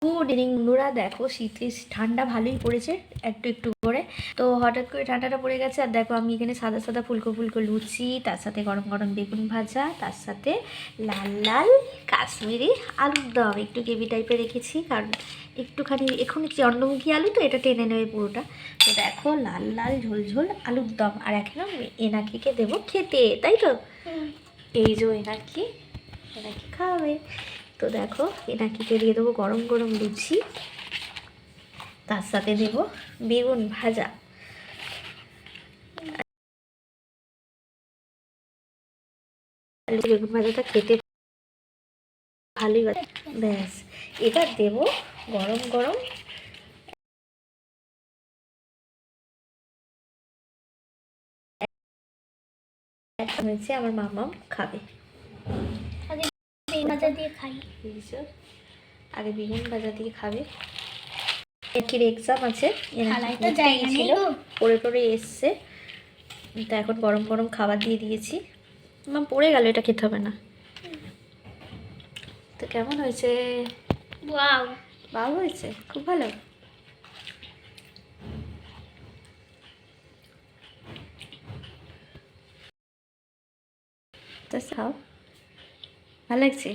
Good evening বন্ধুরা। দেখো শীতে ঠান্ডা ভালোই পড়েছে একটু একটু করে। তো হঠাৎ করে ঠান্ডাটা পড়ে গেছে। আর দেখো আমি এখানে সাদা সাদা ফুলকো ফুলকো লুচি, তার সাথে গরম গরম বেগুন ভাজা, তার সাথে লাল লাল কাশ্মীরি আলুর দম একটু গ্রেভি টাইপের রেখেছি, কারণ একটুখানি এখন চন্দ্রমুখী আলু তো এটা টেনে নেবে পুরোটা। তো দেখো লাল লাল ঝোল ঝোল আলুর দম। আর এখন এনাকিকে দেবো খেতে, তাই তো? এই যে এনাকি খাওয়াবে। তো দেখো এনাকিকে দিয়ে দেবো গরম গরম লুচি, তার সাথে দেবো বেগুন ভাজা। বেগুন ভাজাটা খেতে ভালোই লাগে। ব্যাস, এবার দেবো গরম গরম হয়েছে, আমার মামাম খাবে। ভাজা দিয়ে খাই, আগে বেগুন ভাজা দিয়ে খাবে। এর এক্সাম আছে, পড়ে পড়ে এসছে, তা এখন গরম গরম খাবার দিয়ে দিয়েছি। আমার পড়ে গেল, এটা খেতে হবে না। তো কেমন হয়েছে? ওয়াও, ভালো হয়েছে, খুব ভালো। খাও, ভালো লাগছে।